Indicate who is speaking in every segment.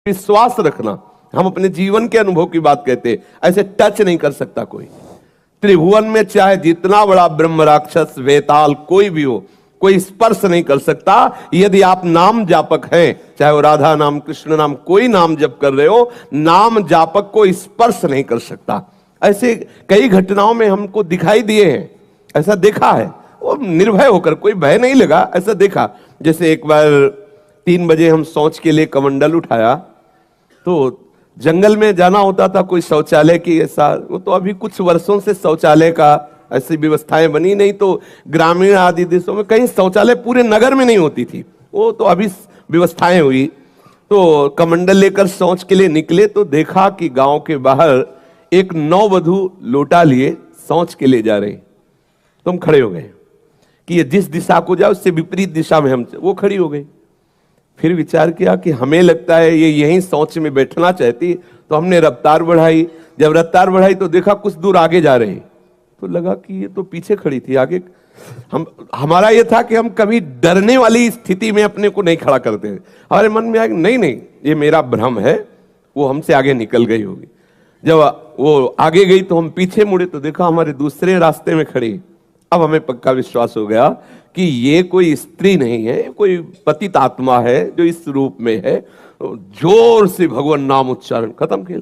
Speaker 1: विश्वास रखना। हम अपने जीवन के अनुभव की बात कहते हैं, ऐसे टच नहीं कर सकता कोई। त्रिभुवन में चाहे जितना बड़ा ब्रह्म राक्षस वेताल कोई भी हो, कोई स्पर्श नहीं कर सकता। यदि आप नाम जापक हैं, चाहे वो राधा नाम कृष्ण नाम कोई नाम जप कर रहे हो, नाम जापक को स्पर्श नहीं कर सकता। ऐसे कई घटनाओं में हमको दिखाई दिए हैं, ऐसा देखा है। वो निर्भय होकर, कोई भय नहीं लगा, ऐसा देखा। जैसे एक बार 3 बजे हम शौच के लिए कमंडल उठाया, तो जंगल में जाना होता था, कोई शौचालय की ऐसा, वो तो अभी कुछ वर्षों से शौचालय का ऐसी व्यवस्थाएं बनी नहीं, तो ग्रामीण आदि देशों में कहीं शौचालय पूरे नगर में नहीं होती थी, वो तो अभी व्यवस्थाएं हुई। तो कमंडल लेकर शौच के लिए निकले तो देखा कि गांव के बाहर एक नववधू लोटा लिए शौच के लिए जा रहे। तो हम खड़े हो गए कि ये जिस दिशा को जाए उससे विपरीत दिशा में हम, वो खड़ी हो गई। फिर विचार किया कि हमें लगता है ये यहीं शौच में बैठना चाहती, तो हमने रफ्तार बढ़ाई। जब रफ्तार बढ़ाई तो देखा कुछ दूर आगे जा रहे, तो लगा कि ये तो पीछे खड़ी थी, आगे। हमारा ये था कि हम कभी डरने वाली स्थिति में अपने को नहीं खड़ा करते। हमारे मन में आया नहीं नहीं, ये मेरा भ्रम है, वो हमसे आगे निकल गई होगी। जब वो आगे गई तो हम पीछे मुड़े तो देखा हमारे दूसरे रास्ते में खड़ी। अब हमें पक्का विश्वास हो गया कि ये कोई स्त्री नहीं है, कोई पतित आत्मा है जो इस रूप में है। जोर से भगवान नाम उच्चारण खत्म किया,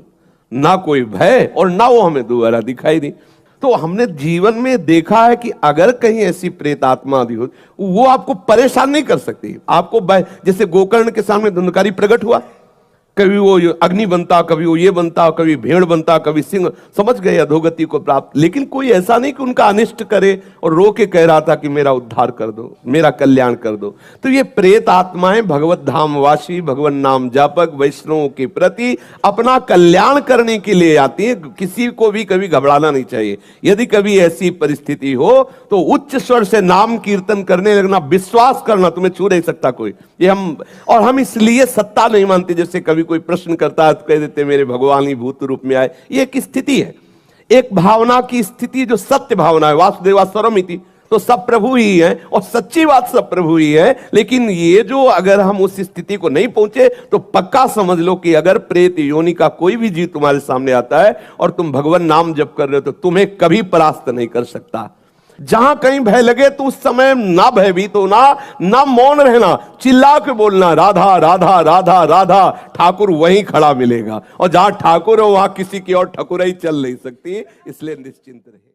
Speaker 1: ना कोई भय और ना वो हमें दोबारा दिखाई दी। तो हमने जीवन में देखा है कि अगर कहीं ऐसी प्रेत आत्मा आदि हो, वो आपको परेशान नहीं कर सकती। आपको जैसे गोकर्ण के सामने धुंधकारी प्रकट हुआ, कभी वो अग्नि बनता, कभी वो ये बनता, कभी भेड़ बनता, कभी सिंह, समझ गए अधोगति को प्राप्त। लेकिन कोई ऐसा नहीं कि उनका अनिष्ट करे और रो के कह रहा था कि मेरा उद्धार कर दो, मेरा कल्याण कर दो। तो ये प्रेत आत्माएं भगवत धामवासी, भगवान नाम जापक वैष्णवों के प्रति अपना कल्याण करने के लिए आती है। किसी को भी कभी घबराना नहीं चाहिए। यदि कभी ऐसी परिस्थिति हो तो उच्च स्वर से नाम कीर्तन करने लगना, विश्वास करना, तुम्हें छू नहीं सकता कोई। ये हम इसलिए सत्ता नहीं मानते। जैसे कभी कोई प्रश्न करता है तो कह देते मेरे भगवान ही भूत रूप में आए। ये एक स्थिति है, एक भावना की स्थिति जो सत्य भावना है। वासुदेवा सर्वमिति, तो सब प्रभु ही है और सच्ची बात सब प्रभु ही है। लेकिन ये जो अगर हम उस स्थिति को नहीं पहुंचे तो पक्का समझ लो कि अगर प्रेत योनि का कोई भी जीव तुम्हारे सामने आता है और तुम भगवान नाम जप कर रहे हो तो तुम्हें कभी परास्त नहीं कर सकता। जहां कहीं भय लगे तो उस समय ना भयभीत होना, ना मौन रहना, चिल्ला के बोलना राधा राधा राधा राधा। ठाकुर वहीं खड़ा मिलेगा, और जहां ठाकुर हो वहां किसी की और ठकुराई चल नहीं सकती। इसलिए निश्चिंत रहे।